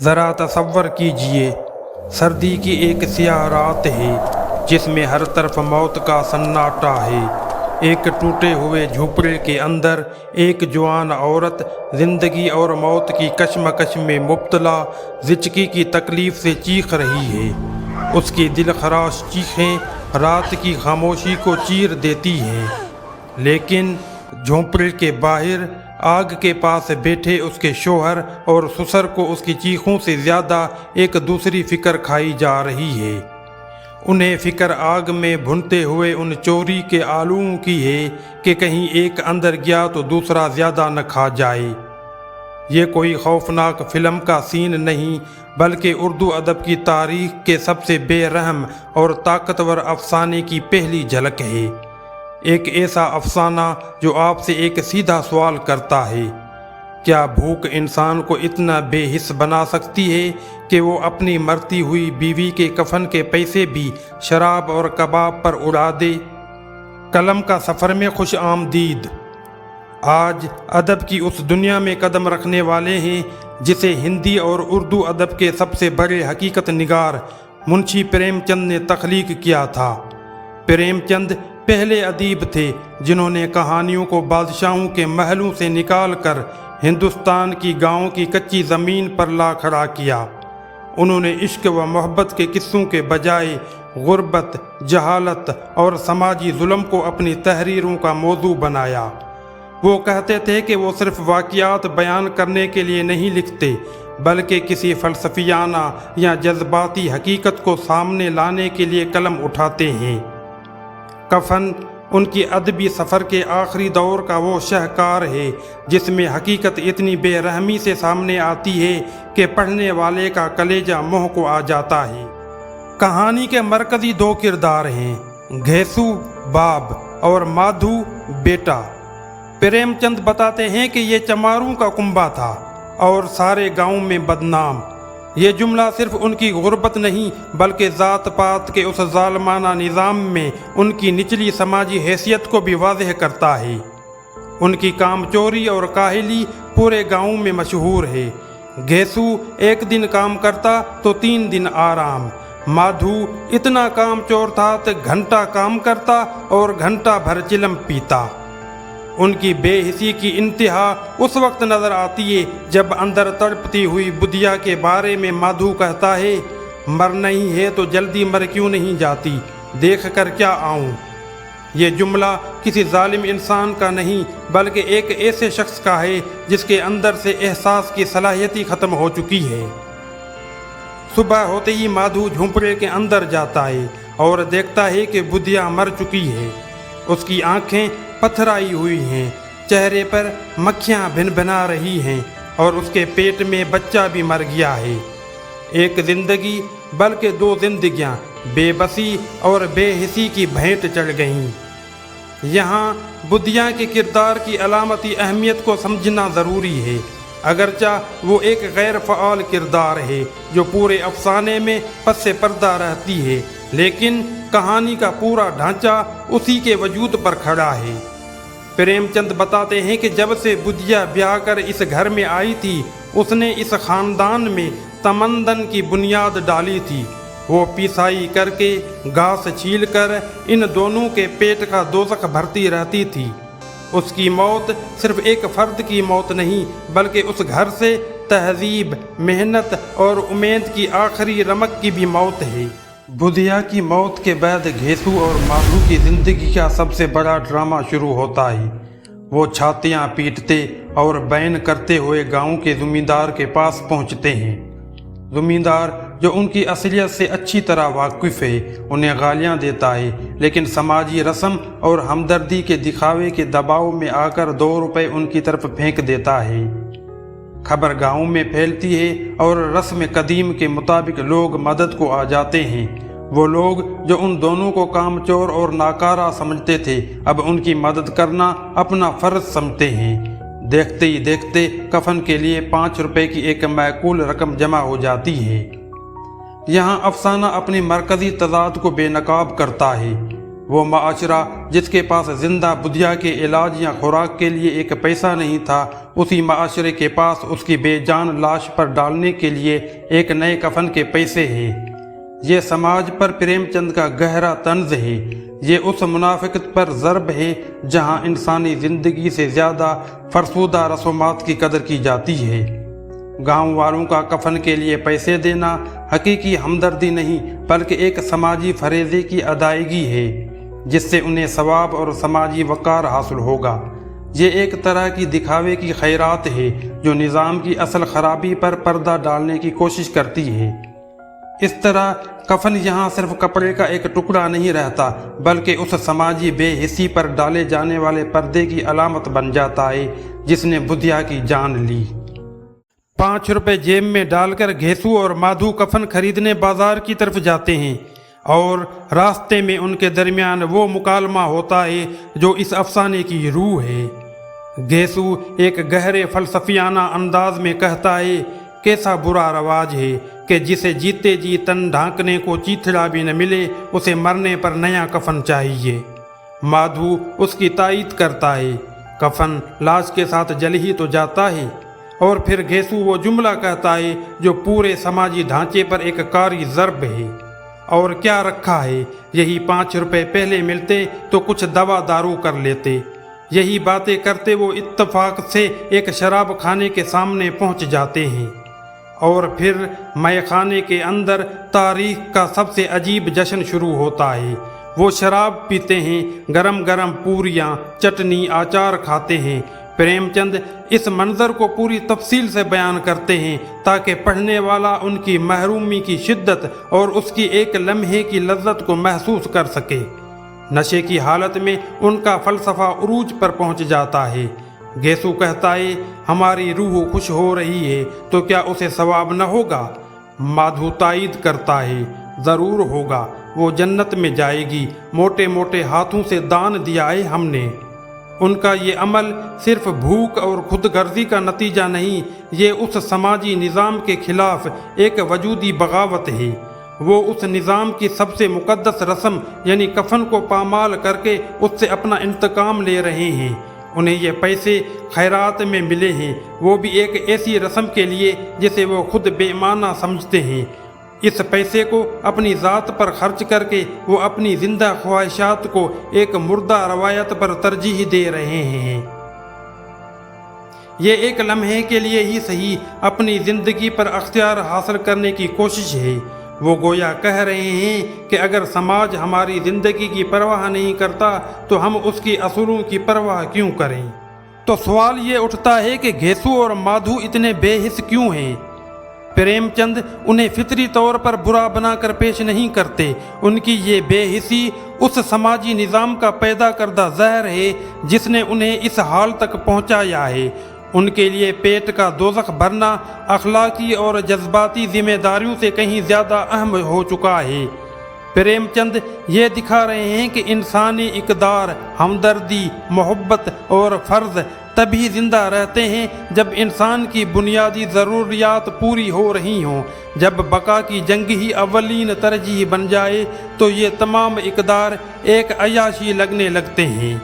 ذرا تصور کیجئے، سردی کی ایک سیاہ رات ہے جس میں ہر طرف موت کا سناٹا ہے۔ ایک ٹوٹے ہوئے جھوپڑے کے اندر ایک جوان عورت زندگی اور موت کی کشمکش میں مبتلا زچگی کی تکلیف سے چیخ رہی ہے۔ اس کی دل خراش چیخیں رات کی خاموشی کو چیر دیتی ہیں، لیکن جھونپڑے کے باہر آگ کے پاس بیٹھے اس کے شوہر اور سسر کو اس کی چیخوں سے زیادہ ایک دوسری فکر کھائی جا رہی ہے۔ انہیں فکر آگ میں بھنتے ہوئے ان چوری کے آلوؤں کی ہے کہ کہیں ایک اندر گیا تو دوسرا زیادہ نہ کھا جائے۔ یہ کوئی خوفناک فلم کا سین نہیں، بلکہ اردو ادب کی تاریخ کے سب سے بے رحم اور طاقتور افسانے کی پہلی جھلک ہے۔ ایک ایسا افسانہ جو آپ سے ایک سیدھا سوال کرتا ہے، کیا بھوک انسان کو اتنا بے حس بنا سکتی ہے کہ وہ اپنی مرتی ہوئی بیوی کے کفن کے پیسے بھی شراب اور کباب پر اڑا دے؟ قلم کا سفر میں خوش آمدید۔ آج ادب کی اس دنیا میں قدم رکھنے والے ہیں جسے ہندی اور اردو ادب کے سب سے بڑے حقیقت نگار منشی پریم چند نے تخلیق کیا تھا۔ پریم چند پہلے ادیب تھے جنہوں نے کہانیوں کو بادشاہوں کے محلوں سے نکال کر ہندوستان کی گاؤں کی کچی زمین پر لا کھڑا کیا۔ انہوں نے عشق و محبت کے قصوں کے بجائے غربت، جہالت اور سماجی ظلم کو اپنی تحریروں کا موضوع بنایا۔ وہ کہتے تھے کہ وہ صرف واقعات بیان کرنے کے لیے نہیں لکھتے، بلکہ کسی فلسفیانہ یا جذباتی حقیقت کو سامنے لانے کے لیے قلم اٹھاتے ہیں۔ کفن ان کی ادبی سفر کے آخری دور کا وہ شاہکار ہے جس میں حقیقت اتنی بے رحمی سے سامنے آتی ہے کہ پڑھنے والے کا کلیجہ منہ کو آ جاتا ہے۔ کہانی کے مرکزی دو کردار ہیں، گھیسو باپ اور مادھو بیٹا۔ پریم چند بتاتے ہیں کہ یہ چماروں کا کنبہ تھا اور سارے گاؤں میں بدنام۔ یہ جملہ صرف ان کی غربت نہیں بلکہ ذات پات کے اس ظالمانہ نظام میں ان کی نچلی سماجی حیثیت کو بھی واضح کرتا ہے۔ ان کی کام چوری اور کاہلی پورے گاؤں میں مشہور ہے۔ گھیسو ایک دن کام کرتا تو 3 دن آرام۔ مادھو اتنا کام چور تھا کہ گھنٹہ کام کرتا اور گھنٹہ بھر چلم پیتا۔ ان کی بے حسی کی انتہا اس وقت نظر آتی ہے جب اندر تڑپتی ہوئی بدھیا کے بارے میں مادھو کہتا ہے، مر نہیں ہے تو جلدی مر کیوں نہیں جاتی، دیکھ کر کیا آؤں۔ یہ جملہ کسی ظالم انسان کا نہیں بلکہ ایک ایسے شخص کا ہے جس کے اندر سے احساس کی صلاحیت ہی ختم ہو چکی ہے۔ صبح ہوتے ہی مادھو جھونپڑے کے اندر جاتا ہے اور دیکھتا ہے کہ بدھیا مر چکی ہے۔ اس کی آنکھیں پتھرائی ہوئی ہیں، چہرے پر مکھیاں بھن بھنا رہی ہیں اور اس کے پیٹ میں بچہ بھی مر گیا ہے۔ ایک زندگی بلکہ 2 زندگیاں بے بسی اور بے حسی کی بھینٹ چڑھ گئیں۔ یہاں بدھیا کے کردار کی علامتی اہمیت کو سمجھنا ضروری ہے۔ اگرچہ وہ ایک غیر فعال کردار ہے جو پورے افسانے میں پس پردہ رہتی ہے، لیکن کہانی کا پورا ڈھانچہ اسی کے وجود پر کھڑا ہے۔ پریم چند بتاتے ہیں کہ جب سے بدھیا بیاہ کر اس گھر میں آئی تھی، اس نے اس خاندان میں تمدن کی بنیاد ڈالی تھی۔ وہ پیسائی کر کے، گھاس چھیل کر ان دونوں کے پیٹ کا دوزخ بھرتی رہتی تھی۔ اس کی موت صرف ایک فرد کی موت نہیں بلکہ اس گھر سے تہذیب، محنت اور امید کی آخری رمق کی بھی موت ہے۔ بدھیا کی موت کے بعد گھیسو اور مادھو کی زندگی کا سب سے بڑا ڈرامہ شروع ہوتا ہے۔ وہ چھاتیاں پیٹتے اور بین کرتے ہوئے گاؤں کے زمیندار کے پاس پہنچتے ہیں۔ زمیندار جو ان کی اصلیت سے اچھی طرح واقف ہے انہیں گالیاں دیتا ہے، لیکن سماجی رسم اور ہمدردی کے دکھاوے کے دباؤ میں آ کر 2 روپے ان کی طرف پھینک دیتا ہے۔ خبر گاؤں میں پھیلتی ہے اور رسم قدیم کے مطابق لوگ مدد کو آ جاتے ہیں۔ وہ لوگ جو ان دونوں کو کام چور اور ناکارہ سمجھتے تھے اب ان کی مدد کرنا اپنا فرض سمجھتے ہیں۔ دیکھتے ہی دیکھتے کفن کے لیے 5 روپے کی ایک معقول رقم جمع ہو جاتی ہے۔ یہاں افسانہ اپنی مرکزی تضاد کو بے نقاب کرتا ہے۔ وہ معاشرہ جس کے پاس زندہ بدھیا کے علاج یا خوراک کے لیے ایک پیسہ نہیں تھا، اسی معاشرے کے پاس اس کی بے جان لاش پر ڈالنے کے لیے ایک نئے کفن کے پیسے ہیں۔ یہ سماج پر پریم چند کا گہرا طنز ہے۔ یہ اس منافقت پر ضرب ہے جہاں انسانی زندگی سے زیادہ فرسودہ رسومات کی قدر کی جاتی ہے۔ گاؤں والوں کا کفن کے لیے پیسے دینا حقیقی ہمدردی نہیں بلکہ ایک سماجی فریضے کی ادائیگی ہے جس سے انہیں ثواب اور سماجی وقار حاصل ہوگا۔ یہ ایک طرح کی دکھاوے کی خیرات ہے جو نظام کی اصل خرابی پر پردہ ڈالنے کی کوشش کرتی ہے۔ اس طرح کفن یہاں صرف کپڑے کا ایک ٹکڑا نہیں رہتا بلکہ اس سماجی بے حسی پر ڈالے جانے والے پردے کی علامت بن جاتا ہے جس نے بدھیا کی جان لی۔ 5 روپے جیب میں ڈال کر گھیسو اور مادھو کفن خریدنے بازار کی طرف جاتے ہیں اور راستے میں ان کے درمیان وہ مکالمہ ہوتا ہے جو اس افسانے کی روح ہے۔ گھیسو ایک گہرے فلسفیانہ انداز میں کہتا ہے، کیسا برا رواج ہے کہ جسے جیتے جی تن ڈھانکنے کو چیتھڑا بھی نہ ملے اسے مرنے پر نیا کفن چاہیے۔ مادھو اس کی تائید کرتا ہے، کفن لاش کے ساتھ جل ہی تو جاتا ہے۔ اور پھر گھیسو وہ جملہ کہتا ہے جو پورے سماجی ڈھانچے پر ایک کاری ضرب ہے، اور کیا رکھا ہے، یہی 5 روپے پہلے ملتے تو کچھ دوا دارو کر لیتے۔ یہی باتیں کرتے وہ اتفاق سے ایک شراب خانے کے سامنے پہنچ جاتے ہیں، اور پھر مے خانے کے اندر تاریخ کا سب سے عجیب جشن شروع ہوتا ہے۔ وہ شراب پیتے ہیں، گرم گرم پوریاں، چٹنی، آچار کھاتے ہیں۔ پریم چند اس منظر کو پوری تفصیل سے بیان کرتے ہیں تاکہ پڑھنے والا ان کی محرومی کی شدت اور اس کی ایک لمحے کی لذت کو محسوس کر سکے۔ نشے کی حالت میں ان کا فلسفہ عروج پر پہنچ جاتا ہے۔ گھیسو کہتا ہے، ہماری روح خوش ہو رہی ہے تو کیا اسے ثواب نہ ہوگا؟ مادھو تائید کرتا ہے، ضرور ہوگا، وہ جنت میں جائے گی، موٹے موٹے ہاتھوں سے دان دیا ہے ہم نے۔ ان کا یہ عمل صرف بھوک اور خود غرضی کا نتیجہ نہیں، یہ اس سماجی نظام کے خلاف ایک وجودی بغاوت ہے۔ وہ اس نظام کی سب سے مقدس رسم یعنی کفن کو پامال کر کے اس سے اپنا انتقام لے رہے ہیں۔ انہیں یہ پیسے خیرات میں ملے ہیں، وہ بھی ایک ایسی رسم کے لیے جسے وہ خود بے معنی سمجھتے ہیں۔ اس پیسے کو اپنی ذات پر خرچ کر کے وہ اپنی زندہ خواہشات کو ایک مردہ روایت پر ترجیح دے رہے ہیں۔ یہ ایک لمحے کے لیے ہی صحیح اپنی زندگی پر اختیار حاصل کرنے کی کوشش ہے۔ وہ گویا کہہ رہے ہیں کہ اگر سماج ہماری زندگی کی پرواہ نہیں کرتا تو ہم اس کی اصولوں کی پرواہ کیوں کریں؟ تو سوال یہ اٹھتا ہے کہ گھیسو اور مادھو اتنے بے حس کیوں ہیں؟ پریم چند انہیں فطری طور پر برا بنا کر پیش نہیں کرتے۔ ان کی یہ بے حسی اس سماجی نظام کا پیدا کردہ زہر ہے جس نے انہیں اس حال تک پہنچایا ہے۔ ان کے لیے پیٹ کا دوزخ بھرنا اخلاقی اور جذباتی ذمہ داریوں سے کہیں زیادہ اہم ہو چکا ہے۔ پریم چند یہ دکھا رہے ہیں کہ انسانی اقدار، ہمدردی، محبت اور فرض تبھی زندہ رہتے ہیں جب انسان کی بنیادی ضروریات پوری ہو رہی ہوں۔ جب بقا کی جنگ ہی اولین ترجیح بن جائے تو یہ تمام اقدار ایک عیاشی لگنے لگتے ہیں۔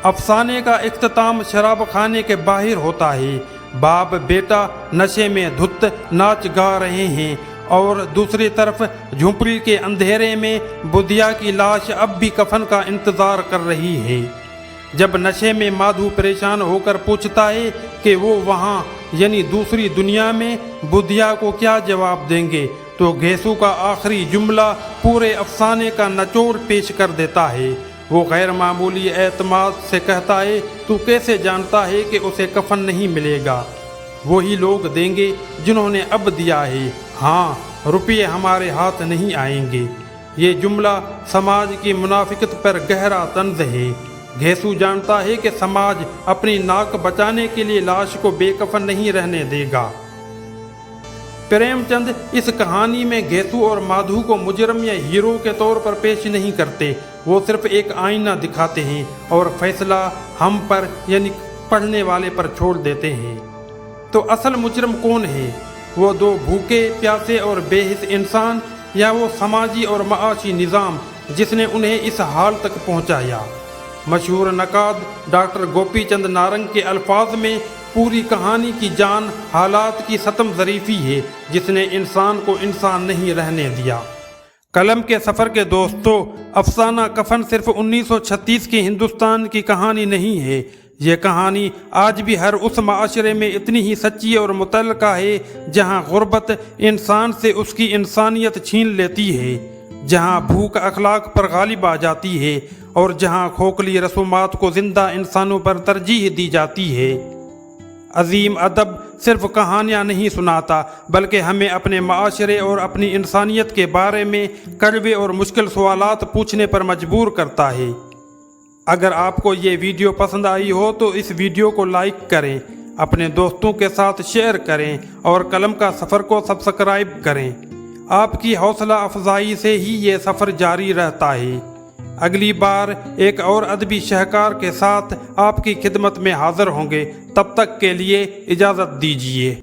افسانے کا اختتام شراب خانے کے باہر ہوتا ہے۔ باپ بیٹا نشے میں دھت ناچ گا رہے ہیں اور دوسری طرف جھونپڑی کے اندھیرے میں بدھیا کی لاش اب بھی کفن کا انتظار کر رہی ہے۔ جب نشے میں مادھو پریشان ہو کر پوچھتا ہے کہ وہ وہاں یعنی دوسری دنیا میں بدھیا کو کیا جواب دیں گے تو گھیسو کا آخری جملہ پورے افسانے کا نچوڑ پیش کر دیتا ہے۔ وہ غیر معمولی اعتماد سے کہتا ہے، تو کیسے جانتا ہے کہ اسے کفن نہیں ملے گا؟ وہی لوگ دیں گے جنہوں نے اب دیا ہے، ہاں، روپیے ہمارے ہاتھ نہیں آئیں گے۔ یہ جملہ سماج کی منافقت پر گہرا طنز ہے۔ گھیسو جانتا ہے کہ سماج اپنی ناک بچانے کے لیے لاش کو بے کفن نہیں رہنے دے گا۔ پریم چند اس کہانی میں گھیسو اور مادھو کو مجرم یا ہیرو کے طور پر پیش نہیں کرتے، وہ صرف ایک آئینہ دکھاتے ہیں اور فیصلہ ہم پر یعنی پڑھنے والے پر چھوڑ دیتے ہیں۔ تو اصل مجرم کون ہے؟ وہ دو بھوکے پیاسے اور بے حس انسان، یا وہ سماجی اور معاشی نظام جس نے انہیں اس حال تک پہنچایا۔ مشہور نقاد ڈاکٹر گوپی چند نارنگ کے الفاظ میں پوری کہانی کی جان حالات کی ستم ظریفی ہے جس نے انسان کو انسان نہیں رہنے دیا۔ قلم کے سفر کے دوستو، افسانہ کفن صرف 1936 کی ہندوستان کی کہانی نہیں ہے۔ یہ کہانی آج بھی ہر اس معاشرے میں اتنی ہی سچی اور متعلقہ ہے جہاں غربت انسان سے اس کی انسانیت چھین لیتی ہے، جہاں بھوک اخلاق پر غالب آ جاتی ہے اور جہاں کھوکھلی رسومات کو زندہ انسانوں پر ترجیح دی جاتی ہے۔ عظیم ادب صرف کہانیاں نہیں سناتا بلکہ ہمیں اپنے معاشرے اور اپنی انسانیت کے بارے میں کڑوے اور مشکل سوالات پوچھنے پر مجبور کرتا ہے۔ اگر آپ کو یہ ویڈیو پسند آئی ہو تو اس ویڈیو کو لائک کریں، اپنے دوستوں کے ساتھ شیئر کریں اور قلم کا سفر کو سبسکرائب کریں۔ آپ کی حوصلہ افزائی سے ہی یہ سفر جاری رہتا ہے۔ اگلی بار ایک اور ادبی شہکار کے ساتھ آپ کی خدمت میں حاضر ہوں گے، تب تک کے لیے اجازت دیجیے۔